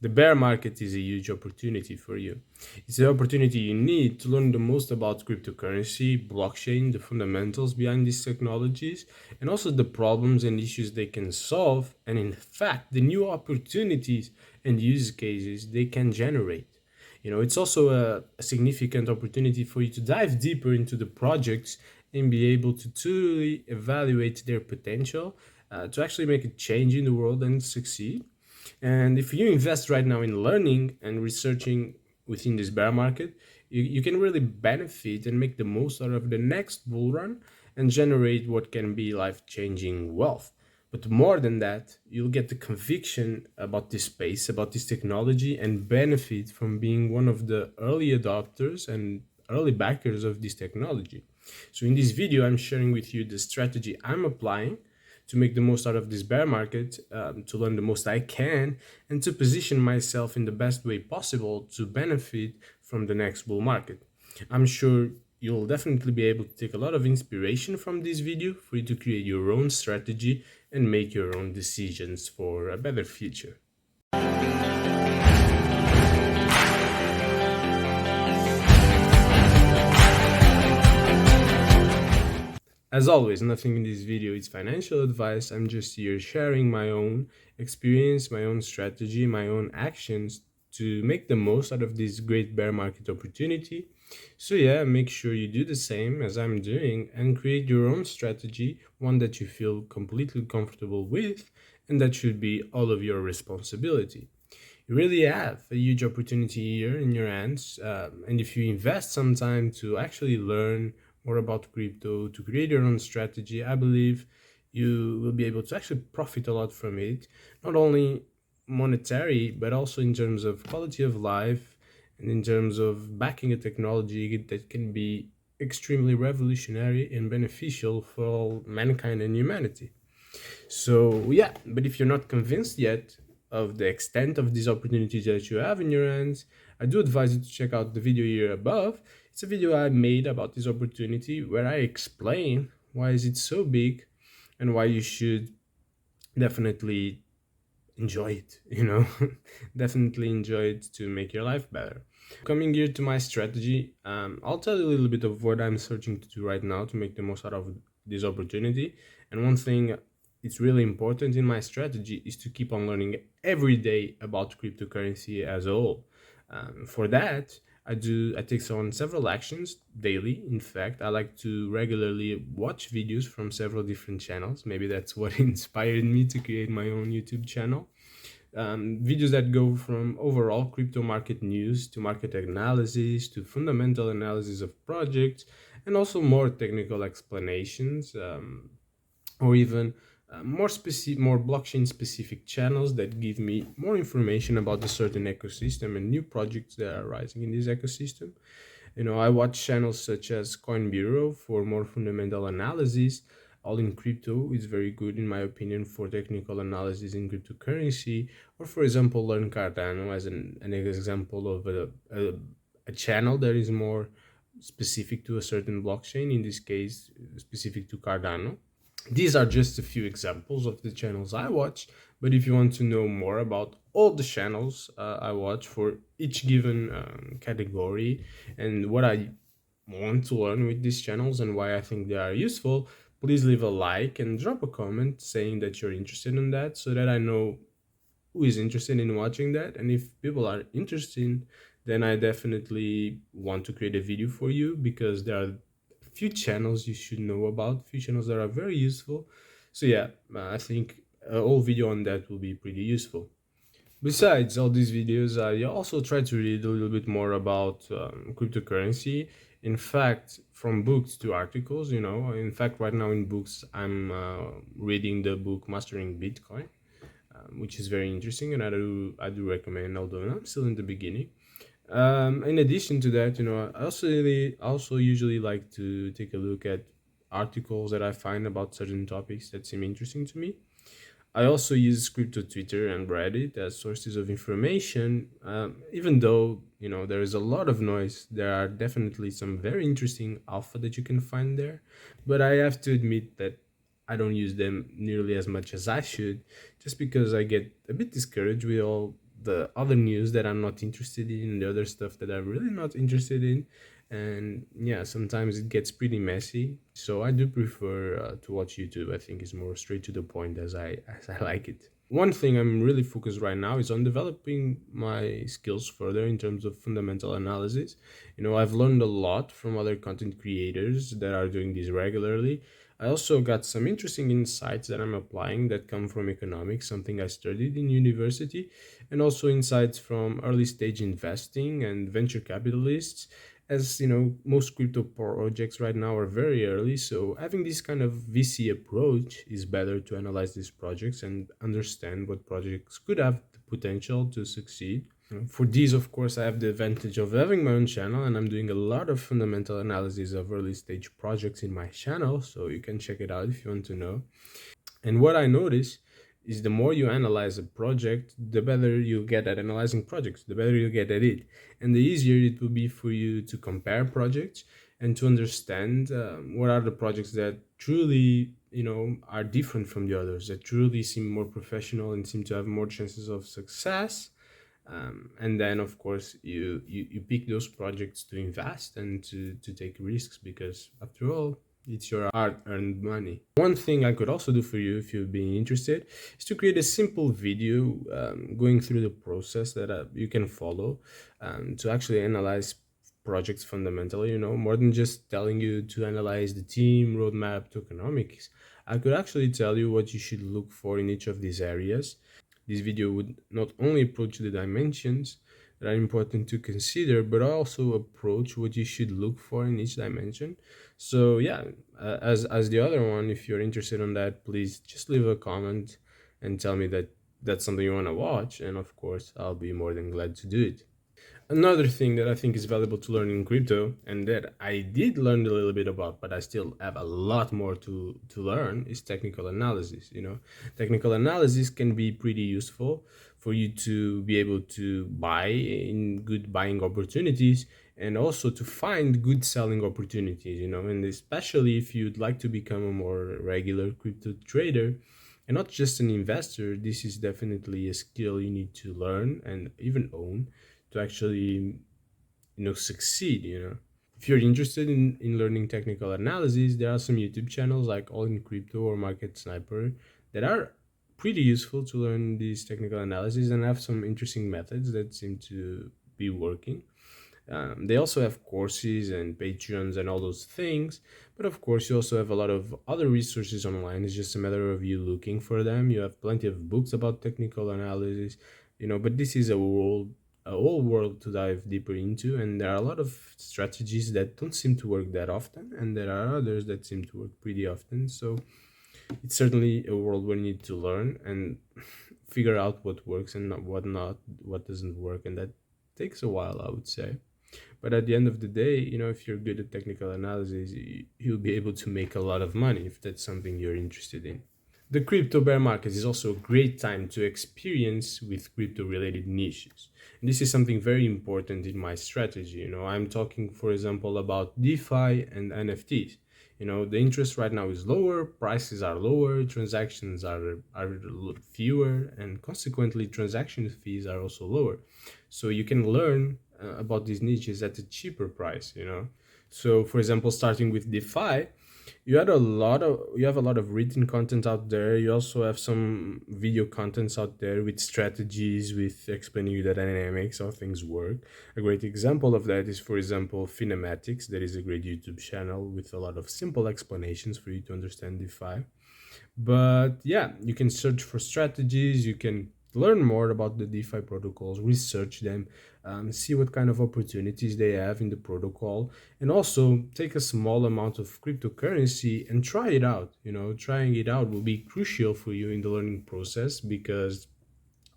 The bear market is a huge opportunity for you. It's the opportunity you need to learn the most about cryptocurrency, blockchain, the fundamentals behind these technologies, and also the problems and issues they can solve, and in fact, the new opportunities and use cases they can generate. It's also a significant opportunity for you to dive deeper into the projects and be able to truly evaluate their potential to actually make a change in the world and succeed. And if you invest right now in learning and researching within this bear market, you can really benefit and make the most out of the next bull run and generate what can be life changing wealth. But more than that, you'll get the conviction about this space, about this technology, and benefit from being one of the early adopters and early backers of this technology. So, in this video, I'm sharing with you the strategy I'm applying to make the most out of this bear market, to learn the most I can, and to position myself in the best way possible to benefit from the next bull market. I'm sure you'll definitely be able to take a lot of inspiration from this video for you to create your own strategy and make your own decisions for a better future. As always, nothing in this video is financial advice. I'm just here sharing my own experience, my own strategy, my own actions to make the most out of this great bear market opportunity. So yeah, make sure you do the same as I'm doing and create your own strategy, one that you feel completely comfortable with, and that should be all of your responsibility. You really have a huge opportunity here in your hands. And if you invest some time to actually learn more about crypto, to create your own strategy, I believe you will be able to actually profit a lot from it, not only monetary, but also in terms of quality of life and in terms of backing a technology that can be extremely revolutionary and beneficial for all mankind and humanity. So yeah, but if you're not convinced yet of the extent of these opportunities that you have in your hands, I do advise you to check out the video here above. It's a video I made about this opportunity where I explain why is it so big and why you should definitely enjoy it, definitely enjoy it to make your life better. Coming here to my strategy, I'll tell you a little bit of what I'm searching to do right now to make the most out of this opportunity. And one thing it's really important in my strategy is to keep on learning every day about cryptocurrency as a whole. For that, I take on several actions daily. In fact, I like to regularly watch videos from several different channels. Maybe that's what inspired me to create my own YouTube channel. Videos that go from overall crypto market news to market analysis to fundamental analysis of projects, and also more technical explanations, or even more blockchain specific channels that give me more information about the certain ecosystem and new projects that are rising in this ecosystem. I watch channels such as Coin Bureau for more fundamental analysis. All in Crypto is very good, in my opinion, for technical analysis in cryptocurrency. Or, for example, Learn Cardano as an example of a channel that is more specific to a certain blockchain, in this case, specific to Cardano. These are just a few examples of the channels I watch, but if you want to know more about all the channels I watch for each given category and what I want to learn with these channels and why I think they are useful, please leave a like and drop a comment saying that you're interested in that so that I know who is interested in watching that. And if people are interested, then I definitely want to create a video for you, because there are few channels you should know about, few channels that are very useful. So yeah, I think a whole video on that will be pretty useful. Besides all these videos, I also try to read a little bit more about cryptocurrency. In fact, from books to articles, In fact, right now in books, I'm reading the book Mastering Bitcoin, which is very interesting, and I do recommend, although I'm still in the beginning. In addition to that, I also usually like to take a look at articles that I find about certain topics that seem interesting to me. I also use crypto Twitter and Reddit as sources of information. Even though there is a lot of noise, there are definitely some very interesting alpha that you can find there. But I have to admit that I don't use them nearly as much as I should, just because I get a bit discouraged with all the other news that I'm not interested in, the other stuff that I'm really not interested in. And yeah, sometimes it gets pretty messy. So I do prefer to watch YouTube. I think it's more straight to the point as I like it. One thing I'm really focused right now is on developing my skills further in terms of fundamental analysis. I've learned a lot from other content creators that are doing this regularly. I also got some interesting insights that I'm applying that come from economics, something I studied in university, and also insights from early stage investing and venture capitalists. As you know, most crypto projects right now are very early, so having this kind of VC approach is better to analyze these projects and understand what projects could have the potential to succeed. For these, of course, I have the advantage of having my own channel, and I'm doing a lot of fundamental analysis of early stage projects in my channel, so you can check it out if you want to know. And what I notice is the more you analyze a project, the better you get at analyzing projects, the better you get at it. And the easier it will be for you to compare projects and to understand what are the projects that truly, are different from the others, that truly seem more professional and seem to have more chances of success. And then, of course, you pick those projects to invest and to take risks because, after all, it's your hard-earned money. One thing I could also do for you if you'd be interested is to create a simple video going through the process that you can follow to actually analyze projects fundamentally, more than just telling you to analyze the team, roadmap, tokenomics. I could actually tell you what you should look for in each of these areas. This video would not only approach the dimensions that are important to consider, but also approach what you should look for in each dimension. So yeah, as the other one, if you're interested in that, please just leave a comment and tell me that that's something you want to watch, and of course, I'll be more than glad to do it. Another thing that I think is valuable to learn in crypto, and that I did learn a little bit about, but I still have a lot more to learn, is technical analysis. Technical analysis can be pretty useful for you to be able to buy in good buying opportunities and also to find good selling opportunities, and especially if you'd like to become a more regular crypto trader and not just an investor. This is definitely a skill you need to learn and even own to actually succeed. If you're interested in learning technical analysis, there are some YouTube channels like All in Crypto or Market Sniper that are pretty useful to learn these technical analysis and have some interesting methods that seem to be working. They also have courses and Patreons and all those things. But of course, you also have a lot of other resources online. It's just a matter of you looking for them. You have plenty of books about technical analysis, but this is a whole world to dive deeper into. And there are a lot of strategies that don't seem to work that often, and there are others that seem to work pretty often. So it's certainly a world where you need to learn and figure out what works and not, what doesn't work. And that takes a while, I would say. But at the end of the day, if you're good at technical analysis, you'll be able to make a lot of money if that's something you're interested in. The crypto bear market is also a great time to experience with crypto related niches. And this is something very important in my strategy. I'm talking, for example, about DeFi and NFTs. The interest right now is lower, prices are lower, transactions are fewer, and consequently, transaction fees are also lower. So you can learn about these niches at a cheaper price. So, for example, starting with DeFi, you have a lot of written content out there. You also have some video contents out there with strategies, with explaining you the dynamics, how things work. A great example of that is, for example, Finematics. That is a great YouTube channel with a lot of simple explanations for you to understand DeFi. But yeah, you can search for strategies, you can learn more about the DeFi protocols, research them, see what kind of opportunities they have in the protocol, and also take a small amount of cryptocurrency and try it out. Trying it out will be crucial for you in the learning process because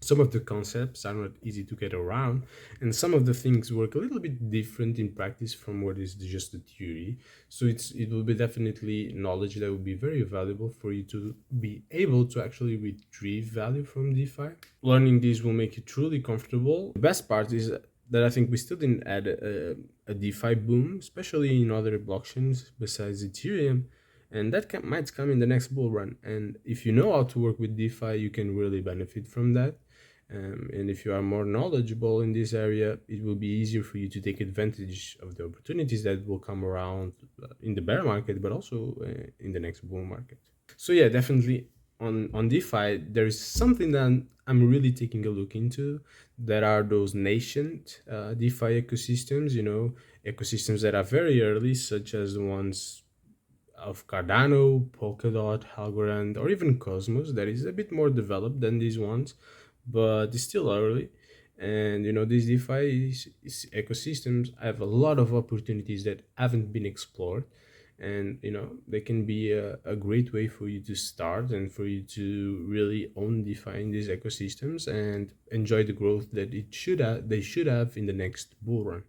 some of the concepts are not easy to get around, and some of the things work a little bit different in practice from what is just the theory. So it will be definitely knowledge that will be very valuable for you to be able to actually retrieve value from DeFi. Learning this will make you truly comfortable. The best part is that I think we still didn't add a DeFi boom, especially in other blockchains besides Ethereum, and that might come in the next bull run. And if you know how to work with DeFi, you can really benefit from that. And if you are more knowledgeable in this area, it will be easier for you to take advantage of the opportunities that will come around in the bear market, but also in the next bull market. So yeah, definitely on DeFi, there is something that I'm really taking a look into. That are those nascent DeFi ecosystems, ecosystems that are very early, such as the ones of Cardano, Polkadot, Algorand, or even Cosmos. That is a bit more developed than these ones, but it's still early. And these DeFi ecosystems have a lot of opportunities that haven't been explored, and they can be a great way for you to start and for you to really own DeFi in these ecosystems and enjoy the growth that they should have in the next bull run.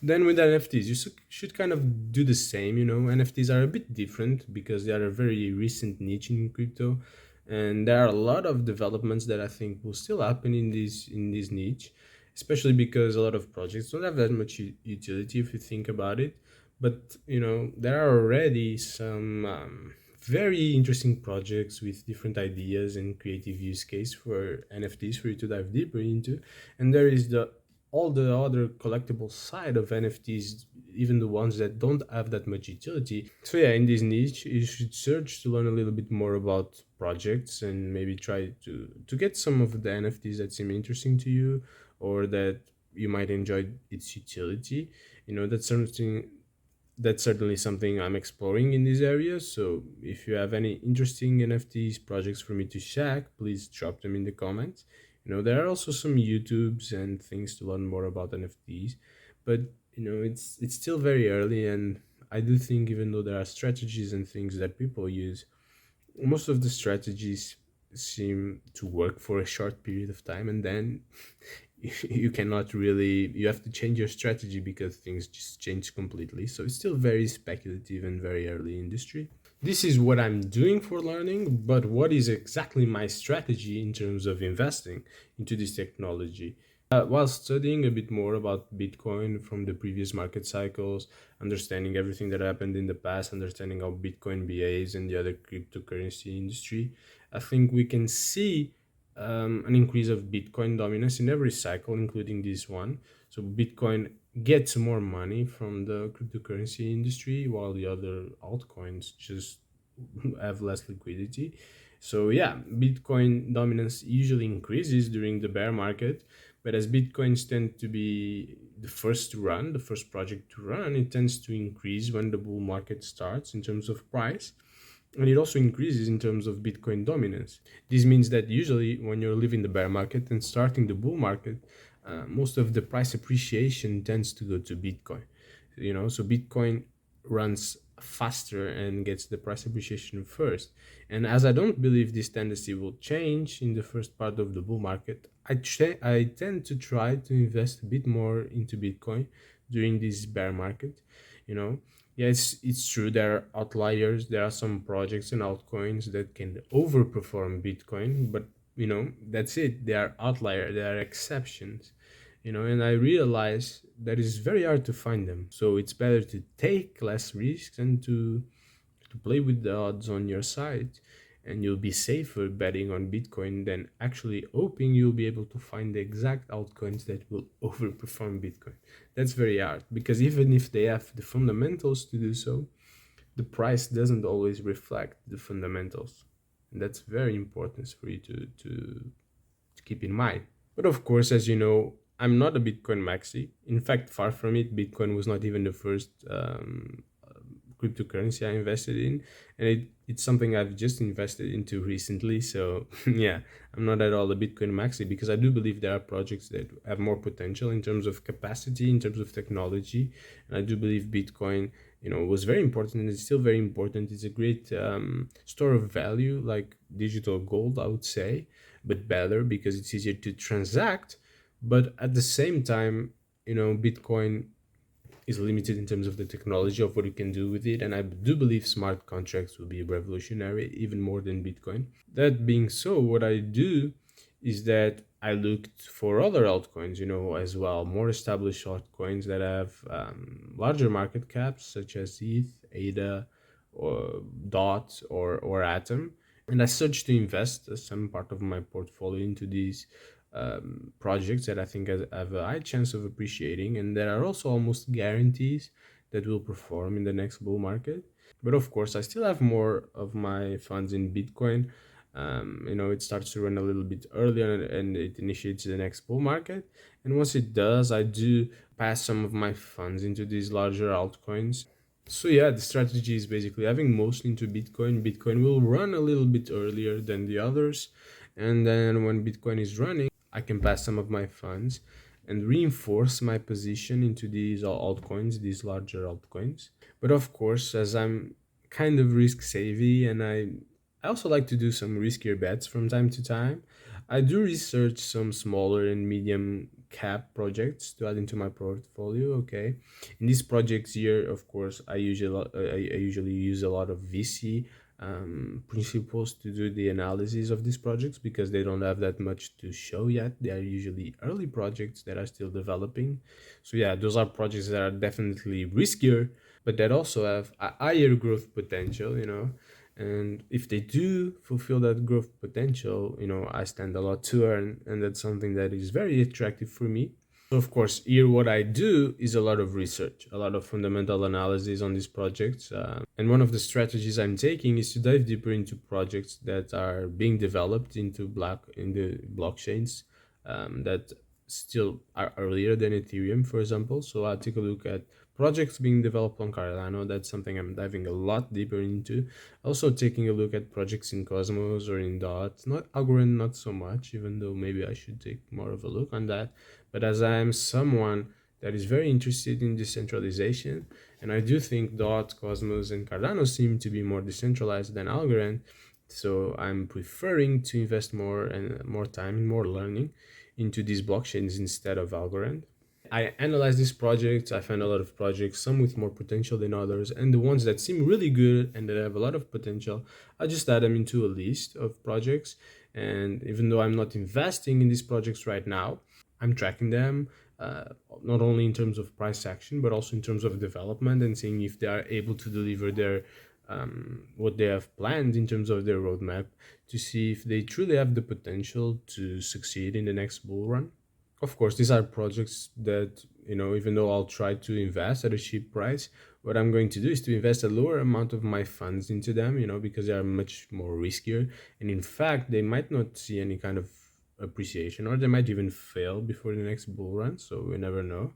Then with NFTs, you should kind of do the same. NFTs are a bit different because they are a very recent niche in crypto, and there are a lot of developments that I think will still happen in this niche, especially because a lot of projects don't have that much utility if you think about it. But there are already some very interesting projects with different ideas and creative use case for NFTs for you to dive deeper into, and there is the all the other collectible side of NFTs, even the ones that don't have that much utility. So yeah, in this niche, you should search to learn a little bit more about projects and maybe try to get some of the NFTs that seem interesting to you or that you might enjoy its utility. That's certainly something I'm exploring in this area. So if you have any interesting NFTs projects for me to check, please drop them in the comments. There are also some YouTubes and things to learn more about NFTs, but it's still very early, and I do think even though there are strategies and things that people use, most of the strategies seem to work for a short period of time, and then you have to change your strategy because things just change completely. So it's still very speculative and very early industry. This is what I'm doing for learning, but what is exactly my strategy in terms of investing into this technology? While studying a bit more about Bitcoin from the previous market cycles, understanding everything that happened in the past, understanding how Bitcoin behaves and the other cryptocurrency industry, I think we can see an increase of Bitcoin dominance in every cycle, including this one. So Bitcoin gets more money from the cryptocurrency industry, while the other altcoins just have less liquidity. So yeah, Bitcoin dominance usually increases during the bear market, but as Bitcoins tend to be the first to run, the first project to run, it tends to increase when the bull market starts in terms of price, and it also increases in terms of Bitcoin dominance. This means that usually when you're leaving the bear market and starting the bull market, most of the price appreciation tends to go to Bitcoin. So Bitcoin runs faster and gets the price appreciation first. And as I don't believe this tendency will change in the first part of the bull market, I tend to try to invest a bit more into Bitcoin during this bear market. You know, yeah, it's true there are outliers. There are some projects and altcoins that can overperform Bitcoin, but that's it. They are outliers. They are exceptions. And I realize that it's very hard to find them. So it's better to take less risks and to play with the odds on your side, and you'll be safer betting on Bitcoin than actually hoping you'll be able to find the exact altcoins that will overperform Bitcoin. That's very hard because even if they have the fundamentals to do so, the price doesn't always reflect the fundamentals. And that's very important for you to keep in mind. But of course, as you know, I'm not a Bitcoin maxi. In fact, far from it. Bitcoin was not even the first cryptocurrency I invested in, and it's something I've just invested into recently. So yeah, I'm not at all a Bitcoin maxi because I do believe there are projects that have more potential in terms of capacity, in terms of technology, and I do believe Bitcoin, was very important and it's still very important. It's a great store of value, like digital gold, I would say, but better because it's easier to transact. But at the same time, Bitcoin is limited in terms of the technology of what you can do with it. And I do believe smart contracts will be revolutionary, even more than Bitcoin. That being so, what I do is that I looked for other altcoins, as well, more established altcoins that have larger market caps, such as ETH, ADA, or DOT, or Atom. And I searched to invest some part of my portfolio into these projects that I think have a high chance of appreciating, and there are also almost guarantees that will perform in the next bull market. But of course, I still have more of my funds in Bitcoin. It starts to run a little bit earlier and it initiates the next bull market. And once it does, I do pass some of my funds into these larger altcoins. So yeah, the strategy is basically having mostly into Bitcoin. Bitcoin will run a little bit earlier than the others. And then when Bitcoin is running, I can pass some of my funds and reinforce my position into these altcoins, these larger altcoins. But of course, as I'm kind of risk savvy and I also like to do some riskier bets from time to time, I do research some smaller and medium cap projects to add into my portfolio. Okay, in these projects here, of course, I usually use a lot of VC principles to do the analysis of these projects because they don't have that much to show yet. They are usually early projects that are still developing. So yeah, those are projects that are definitely riskier, but that also have a higher growth potential, and if they do fulfill that growth potential, I stand a lot to earn, and that's something that is very attractive for me. So of course, here what I do is a lot of research, a lot of fundamental analysis on these projects. And one of the strategies I'm taking is to dive deeper into projects that are being developed in the blockchains that still are earlier than Ethereum, for example. So I'll take a look at projects being developed on Cardano. That's something I'm diving a lot deeper into. Also taking a look at projects in Cosmos or in Dot. Not Algorand, not so much, even though maybe I should take more of a look on that. But as I am someone that is very interested in decentralization, and I do think Dot, Cosmos, and Cardano seem to be more decentralized than Algorand, so I'm preferring to invest more and more time and more learning into these blockchains instead of Algorand. I analyze these projects. I find a lot of projects, some with more potential than others, and the ones that seem really good and that have a lot of potential, I just add them into a list of projects. And even though I'm not investing in these projects right now, I'm tracking them, uh, not only in terms of price action, but also in terms of development and seeing if they are able to deliver their what they have planned in terms of their roadmap to see if they truly have the potential to succeed in the next bull run. Of course, these are projects that, even though I'll try to invest at a cheap price, what I'm going to do is to invest a lower amount of my funds into them, because they are much more riskier. And in fact, they might not see any kind of appreciation, or they might even fail before the next bull run. So we never know.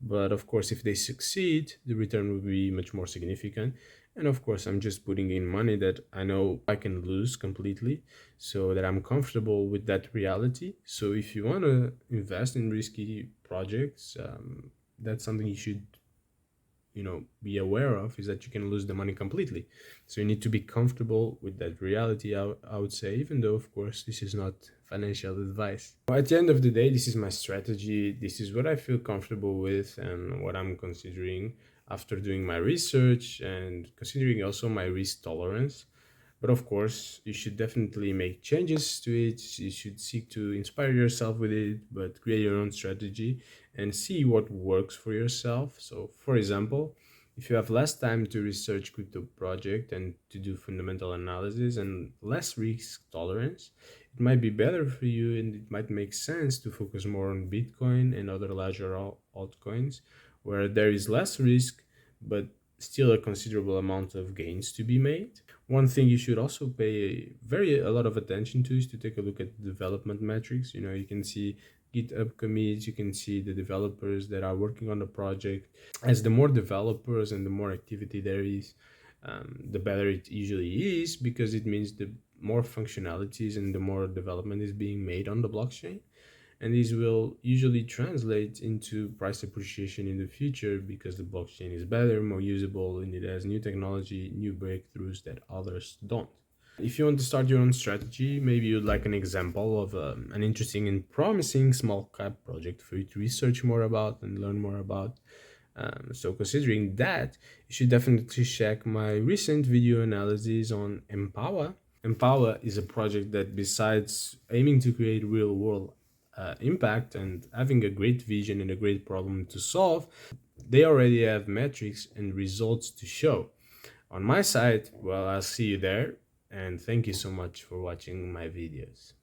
But of course, if they succeed, the return will be much more significant. And of course, I'm just putting in money that I know I can lose completely, so that I'm comfortable with that reality. So if you want to invest in risky projects, that's something you should be aware of, is that you can lose the money completely. So you need to be comfortable with that reality, I would say, even though of course this is not financial advice. At the end of the day, this is my strategy, this is what I feel comfortable with and what I'm considering after doing my research and considering also my risk tolerance. But of course, you should definitely make changes to it. You should seek to inspire yourself with it, but create your own strategy and see what works for yourself. So, for example, if you have less time to research crypto project and to do fundamental analysis and less risk tolerance, it might be better for you and it might make sense to focus more on Bitcoin and other larger altcoins where there is less risk, but still a considerable amount of gains to be made. One thing you should also pay a lot of attention to is to take a look at development metrics. You can see GitHub commits, you can see the developers that are working on the project. As the more developers and the more activity there is, the better it usually is, because it means the more functionalities and the more development is being made on the blockchain. And these will usually translate into price appreciation in the future because the blockchain is better, more usable, and it has new technology, new breakthroughs that others don't. If you want to start your own strategy, maybe you'd like an example of an interesting and promising small cap project for you to research more about and learn more about. So considering that, you should definitely check my recent video analysis on Empower. Empower is a project that, besides aiming to create real world impact and having a great vision and a great problem to solve, they already have metrics and results to show. On my side, well, I'll see you there, and thank you so much for watching my videos.